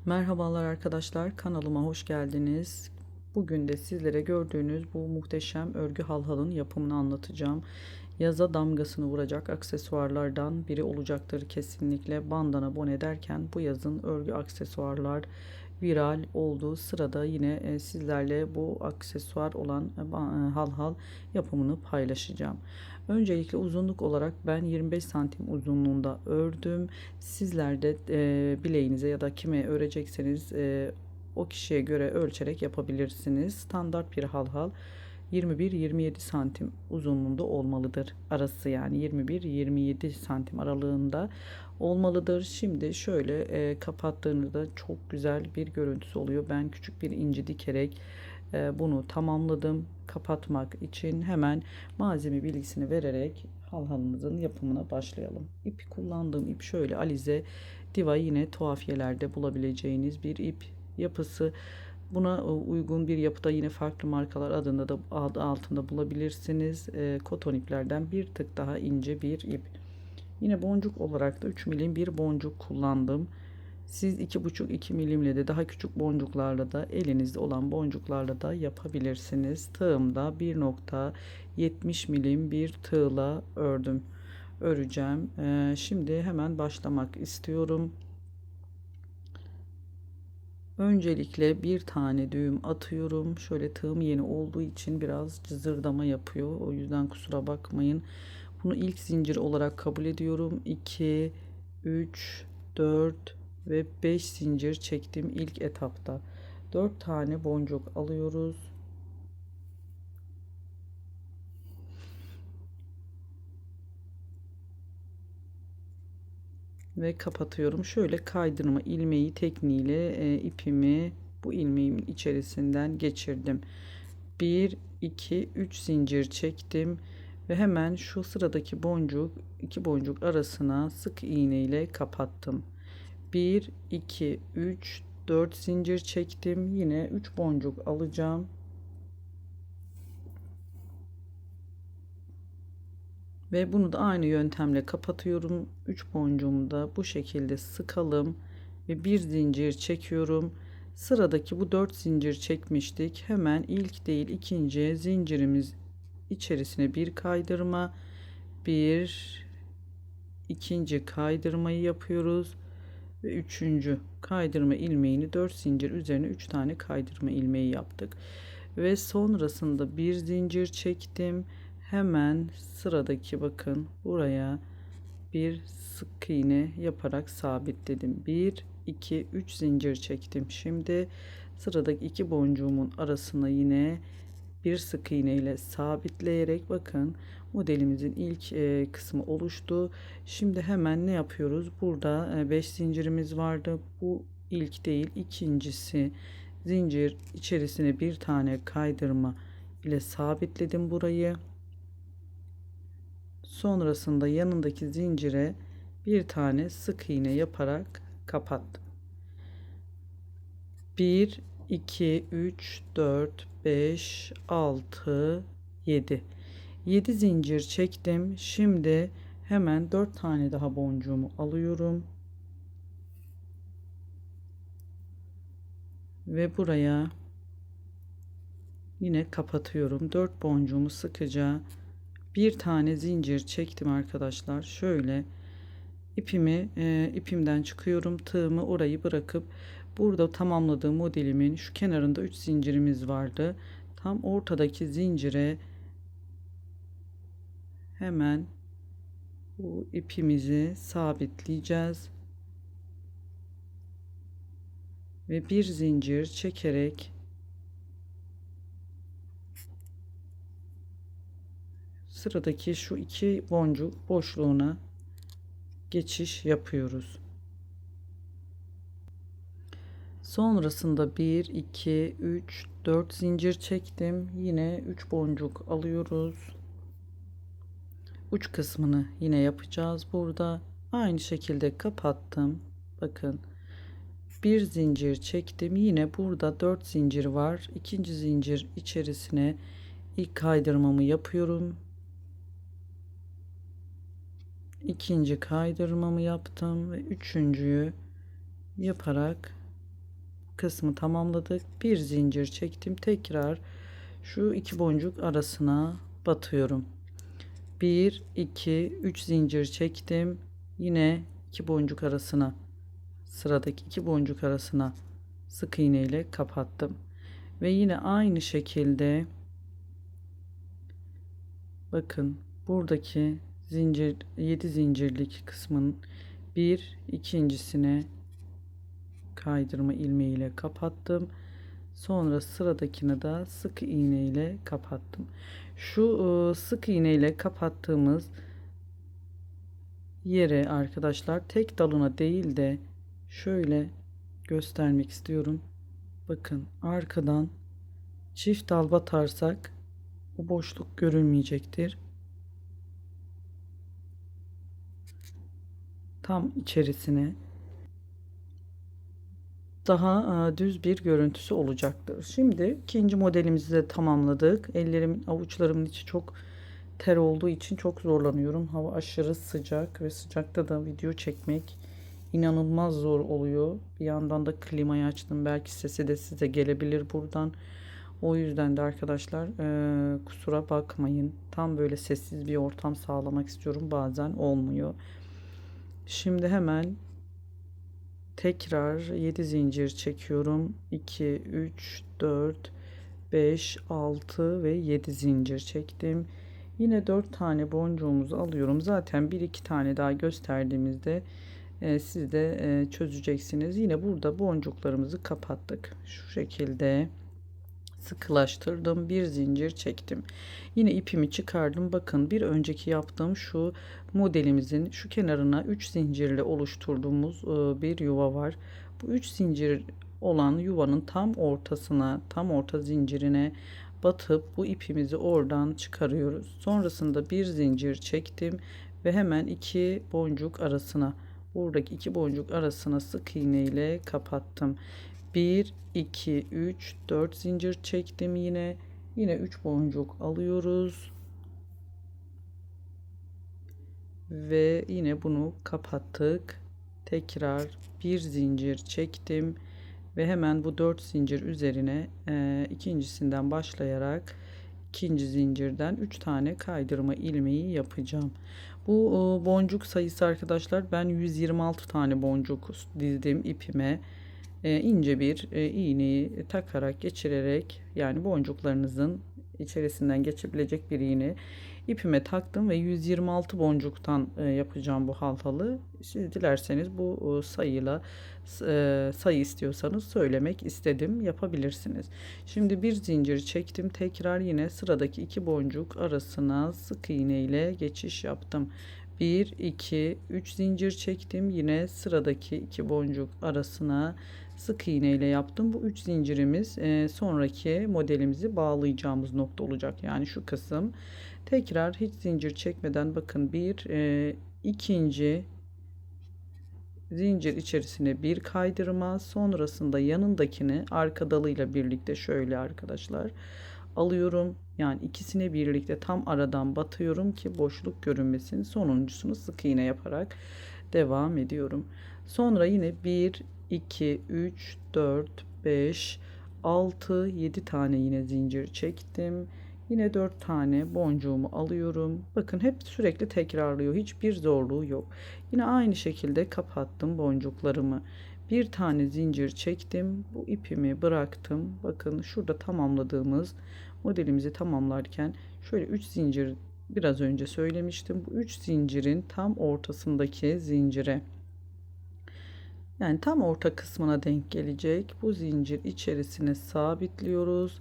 Merhabalar arkadaşlar, kanalıma hoş geldiniz. Bugün de sizlere gördüğünüz bu muhteşem örgü halhalın yapımını anlatacağım. Yaza damgasını vuracak aksesuarlardan biri olacaktır kesinlikle. Bandana bone derken bu yazın örgü aksesuarlar viral olduğu sırada yine sizlerle bu aksesuar olan halhal yapımını paylaşacağım. Öncelikle uzunluk olarak ben 25 santim uzunluğunda ördüm. Sizler de bileğinize ya da kime örecekseniz o kişiye göre ölçerek yapabilirsiniz. Standart bir halhal 21-27 santim uzunluğunda olmalıdır. Arası yani 21-27 santim aralığında olmalıdır. Şimdi şöyle kapattığınızda çok güzel bir görüntüsü oluyor. Ben küçük bir inci dikerek bunu tamamladım. Kapatmak için hemen malzeme bilgisini vererek halhalımızın yapımına başlayalım. İpi kullandığım ip şöyle alize diva, yine tuhafiyelerde bulabileceğiniz bir ip yapısı. Buna uygun bir yapıda yine farklı markalar adında da adı altında bulabilirsiniz. Koton iplerden bir tık daha ince bir ip. Yine boncuk olarak da 3 milim bir boncuk kullandım. Siz 2,5-2 milimle de daha küçük boncuklarla da elinizde olan boncuklarla da yapabilirsiniz. Tığımda 1,70 milim bir tığla öreceğim. Şimdi hemen başlamak istiyorum. Öncelikle bir tane düğüm atıyorum. Şöyle tığım yeni olduğu için biraz cızırdama yapıyor. O yüzden kusura bakmayın. Bunu ilk zincir olarak kabul ediyorum. 2, 3, 4 ve 5 zincir çektim ilk etapta. 4 tane boncuk alıyoruz. Ve kapatıyorum. Şöyle kaydırma ilmeği tekniğiyle ipimi bu ilmeğimin içerisinden geçirdim. 1, 2, 3 zincir çektim ve hemen şu sıradaki iki boncuk arasına sık iğne ile kapattım. 1, 2, 3, 4 zincir çektim. Yine 3 boncuk alacağım. Ve bunu da aynı yöntemle kapatıyorum. 3 boncuğumu da bu şekilde sıkalım ve bir zincir çekiyorum. Sıradaki bu 4 zincir çekmiştik. Hemen ilk değil ikinci zincirimiz içerisine bir kaydırma, bir ikinci kaydırmayı yapıyoruz ve üçüncü kaydırma ilmeğini 4 zincir üzerine 3 tane kaydırma ilmeği yaptık ve sonrasında bir zincir çektim. Hemen sıradaki bakın buraya bir sık iğne yaparak sabitledim. 1 2 3 zincir çektim. Şimdi sıradaki iki boncuğumun arasına yine bir sık iğne ile sabitleyerek bakın modelimizin ilk kısmı oluştu. Şimdi hemen ne yapıyoruz? Burada 5 zincirimiz vardı. Bu ilk değil, ikincisi. Zincir içerisine bir tane kaydırma ile sabitledim burayı. Sonrasında yanındaki zincire bir tane sık iğne yaparak kapattım. 1 2 3 4 5 6 7 7 zincir çektim. Şimdi hemen 4 tane daha boncuğumu alıyorum ve buraya yine kapatıyorum. 4 boncuğumu sıkıca bir tane zincir çektim arkadaşlar. Şöyle ipimden çıkıyorum. Tığımı orayı bırakıp burada tamamladığım modelimin şu kenarında 3 zincirimiz vardı. Tam ortadaki zincire hemen bu ipimizi sabitleyeceğiz ve bir zincir çekerek sıradaki şu iki boncuk boşluğuna geçiş yapıyoruz. Sonrasında 1 2 3 4 zincir çektim. Yine 3 boncuk alıyoruz. Uç kısmını yine yapacağız burada. Aynı şekilde kapattım. Bakın bir zincir çektim. Yine burada 4 zincir var. İkinci zincir içerisine ilk kaydırmamı yapıyorum. İkinci kaydırmamı yaptım ve üçüncüyü yaparak kısmı tamamladık. Bir zincir çektim. Tekrar şu iki boncuk arasına batıyorum. 1 2 3 zincir çektim. Yine iki boncuk arasına, sıradaki iki boncuk arasına sık iğne ile kapattım. Ve yine aynı şekilde bakın buradaki zincir 7 zincirlik kısmın bir ikincisine kaydırma ilmeğiyle kapattım. Sonra sıradakini de sık iğne ile kapattım. Şu sık iğne ile kapattığımız yere arkadaşlar tek dalına değil de şöyle göstermek istiyorum. Bakın arkadan çift dal batarsak bu boşluk görülmeyecektir. Tam içerisine daha düz bir görüntüsü olacaktır. Şimdi ikinci modelimizi de tamamladık. Ellerimin, avuçlarımın içi çok ter olduğu için çok zorlanıyorum. Hava aşırı sıcak ve sıcakta da video çekmek inanılmaz zor oluyor. Bir yandan da klimayı açtım. Belki sesi de size gelebilir buradan. O yüzden de arkadaşlar kusura bakmayın. Tam böyle sessiz bir ortam sağlamak istiyorum. Bazen olmuyor. Şimdi hemen tekrar 7 zincir çekiyorum. 2, 3, 4, 5, 6 ve 7 zincir çektim. Yine 4 tane boncuğumuzu alıyorum. Zaten 1-2 tane daha gösterdiğimizde siz de çözeceksiniz. Yine burada boncuklarımızı kapattık. Şu şekilde sıkılaştırdım. Bir zincir çektim. Yine ipimi çıkardım. Bakın bir önceki yaptığım şu modelimizin şu kenarına 3 zincirle oluşturduğumuz bir yuva var. Bu 3 zincir olan yuvanın tam ortasına, tam orta zincirine batıp bu ipimizi oradan çıkarıyoruz. Sonrasında bir zincir çektim ve hemen iki boncuk arasına, buradaki iki boncuk arasına sık iğne ile kapattım. 1 2 3 4 zincir çektim. Yine 3 boncuk alıyoruz ve yine bunu kapattık. Tekrar bir zincir çektim ve hemen bu 4 zincir üzerine ikincisinden başlayarak ikinci zincirden 3 tane kaydırma ilmeği yapacağım. Bu boncuk sayısı arkadaşlar, ben 126 tane boncuk dizdim ipime. İnce bir iğneyi takarak, geçirerek, yani boncuklarınızın içerisinden geçebilecek bir iğne ipime taktım ve 126 boncuktan yapacağım bu halhalı. Siz dilerseniz bu sayıyla sayı istiyorsanız söylemek istedim, yapabilirsiniz. Şimdi bir zincir çektim, tekrar yine sıradaki iki boncuk arasına sık iğne ile geçiş yaptım. 1 2 3 zincir çektim, yine sıradaki iki boncuk arasına sık iğne ile yaptım. Bu 3 zincirimiz sonraki modelimizi bağlayacağımız nokta olacak. Yani şu kısım. Tekrar hiç zincir çekmeden bakın bir ikinci zincir içerisine bir kaydırma, sonrasında yanındakini arka dalıyla birlikte şöyle arkadaşlar alıyorum. Yani ikisini birlikte tam aradan batıyorum ki boşluk görünmesin. Sonuncusunu sık iğne yaparak devam ediyorum. Sonra yine 1 2 3 4 5 6 7 tane yine zincir çektim. Yine 4 tane boncuğumu alıyorum. Bakın hep sürekli tekrarlıyor. Hiçbir zorluğu yok. Yine aynı şekilde kapattım boncuklarımı. Bir tane zincir çektim. Bu ipimi bıraktım. Bakın şurada tamamladığımız modelimizi tamamlarken şöyle 3 zincir biraz önce söylemiştim. Bu 3 zincirin tam ortasındaki zincire, yani tam orta kısmına denk gelecek bu zincir içerisine sabitliyoruz.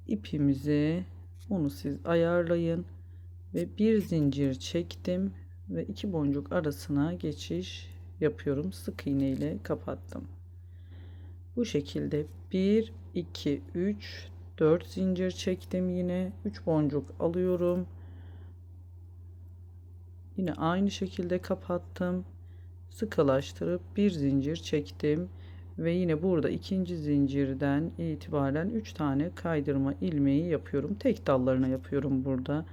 İpimizi, onu siz ayarlayın ve bir zincir çektim ve iki boncuk arasına geçiş yapıyorum. Sık iğne ile kapattım. Bu şekilde 1 2 3 4 zincir çektim, yine 3 boncuk alıyorum. Yine aynı şekilde kapattım. Sıkılaştırıp bir zincir çektim ve yine burada ikinci zincirden itibaren 3 tane kaydırma ilmeği yapıyorum. Tek dallarına yapıyorum burada.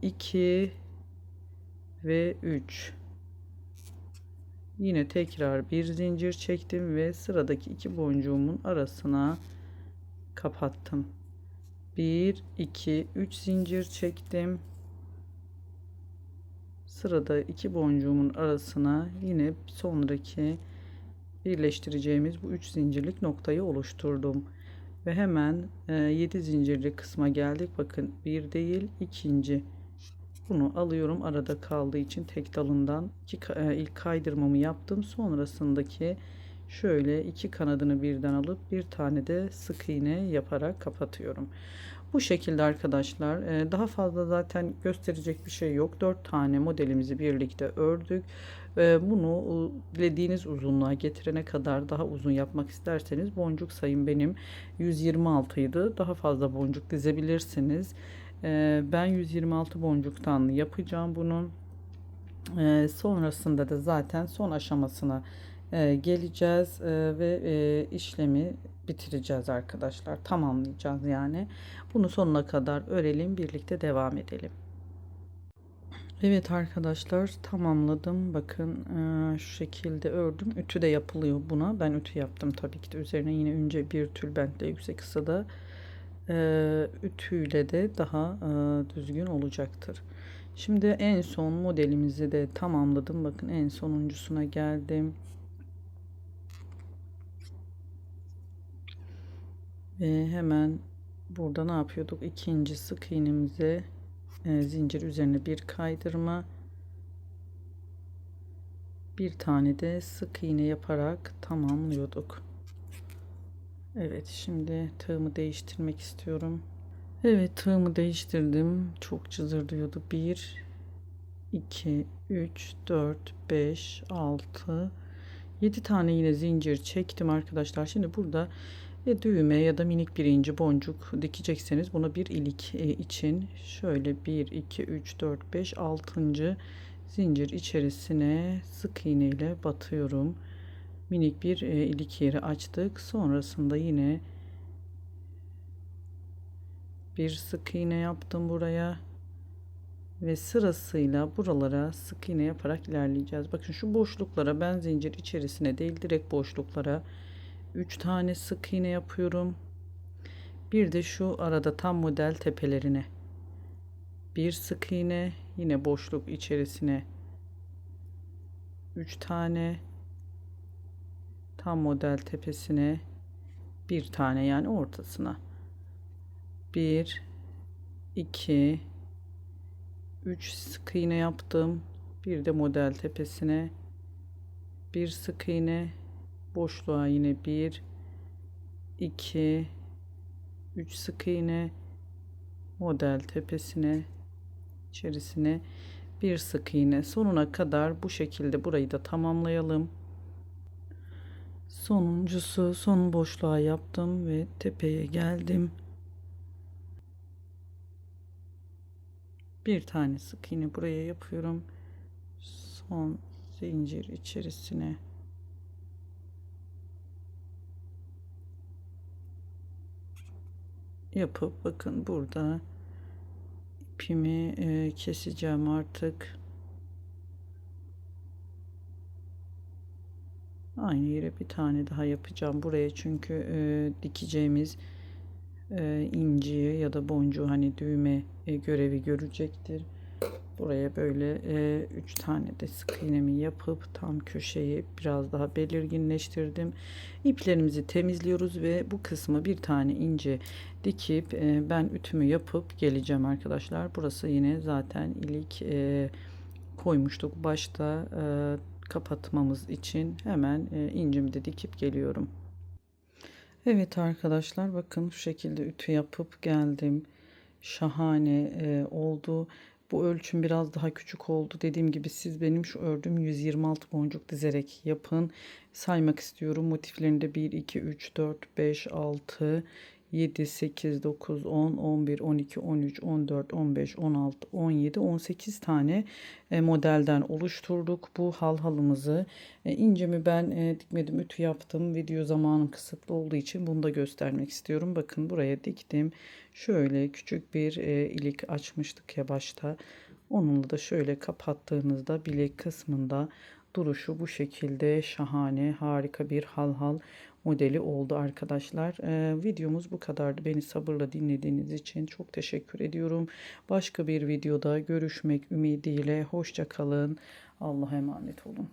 2 ve 3. Yine tekrar bir zincir çektim ve sıradaki iki boncuğumun arasına kapattım. 1 2 3 zincir çektim. Sırada iki boncuğumun arasına yine sonraki birleştireceğimiz bu 3 zincirlik noktayı oluşturdum. Ve hemen 7 zincirli kısma geldik. Bakın bir değil, ikinci. Bunu alıyorum, arada kaldığı için tek dalından ilk kaydırmamı yaptım. Sonrasındaki şöyle iki kanadını birden alıp bir tane de sık iğne yaparak kapatıyorum. Bu şekilde arkadaşlar, daha fazla zaten gösterecek bir şey yok. 4 tane modelimizi birlikte ördük. Bunu dilediğiniz uzunluğa getirene kadar, daha uzun yapmak isterseniz boncuk sayım benim 126 idi. Daha fazla boncuk dizebilirsiniz. Ben 126 boncuktan yapacağım bunu. Sonrasında da zaten son aşamasına geleceğiz ve işlemi bitireceğiz arkadaşlar. Tamamlayacağız yani. Bunu sonuna kadar örelim, birlikte devam edelim. Evet arkadaşlar, tamamladım. Bakın şu şekilde ördüm. Ütü de yapılıyor buna. Ben ütü yaptım tabii ki de. Üzerine yine ince bir tülbentle yüksek kısada ütüyle de daha düzgün olacaktır. Şimdi en son modelimizi de tamamladım. Bakın en sonuncusuna geldim. Ve hemen burada ne yapıyorduk? İkinci sık iğnemize zincir üzerine bir kaydırma, bir tane de sık iğne yaparak tamamlıyorduk. Evet, şimdi tığımı değiştirmek istiyorum. Evet, tığımı değiştirdim. Çok cızırdıyordu. 1 2 3 4 5 6 7 tane yine zincir çektim arkadaşlar. Şimdi burada düğme ya da minik bir inci boncuk dikecekseniz buna bir ilik için şöyle 1 2 3 4 5 6. zincir içerisine sık iğne ile batıyorum. Minik bir ilik yeri açtık. Sonrasında yine bir sık iğne yaptım buraya ve sırasıyla buralara sık iğne yaparak ilerleyeceğiz. Bakın şu boşluklara ben zincir içerisine değil, direkt boşluklara 3 tane sık iğne yapıyorum. Bir de şu arada tam model tepelerine bir sık iğne, yine boşluk içerisine 3 tane, tam model tepesine bir tane, yani ortasına 1 2 3 sık iğne yaptım. Bir de model tepesine bir sık iğne, boşluğa yine 1 2 3 sık iğne, model tepesine içerisine bir sık iğne, sonuna kadar bu şekilde burayı da tamamlayalım. Sonuncusu, son boşluğa yaptım ve tepeye geldim. Bir tane sık iğne buraya yapıyorum. Son zincir içerisine yapıp, bakın burada ipimi keseceğim artık. Aynı yere bir tane daha yapacağım buraya, çünkü dikeceğimiz inciyi ya da boncuğu, hani düğme görevi görecektir. Buraya böyle 3 tane de sık iğnemi yapıp tam köşeyi biraz daha belirginleştirdim. İplerimizi temizliyoruz ve bu kısmı bir tane ince dikip ben ütümü yapıp geleceğim arkadaşlar. Burası yine zaten ilik koymuştuk başta, kapatmamız için hemen incimi de dikip geliyorum. Evet arkadaşlar, bakın şu şekilde ütü yapıp geldim. Şahane oldu. Bu ölçüm biraz daha küçük oldu. Dediğim gibi siz benim şu ördüğüm 126 boncuk dizerek yapın. Saymak istiyorum. Motiflerinde 1, 2, 3, 4, 5, 6, 7, 8, 9, 10, 11, 12, 13, 14, 15, 16, 17, 18 tane modelden oluşturduk. Bu halhalımızı incemi ben dikmedim, ütü yaptım. Video zamanım kısıtlı olduğu için bunu da göstermek istiyorum. Bakın buraya diktim. Şöyle küçük bir ilik açmıştık ya başta. Onunla da şöyle kapattığınızda bilek kısmında Duruşu bu şekilde şahane, harika bir halhal modeli oldu arkadaşlar. Videomuz bu kadardı. Beni sabırla dinlediğiniz için çok teşekkür ediyorum. Başka bir videoda görüşmek ümidiyle. Hoşça kalın. Allah'a emanet olun.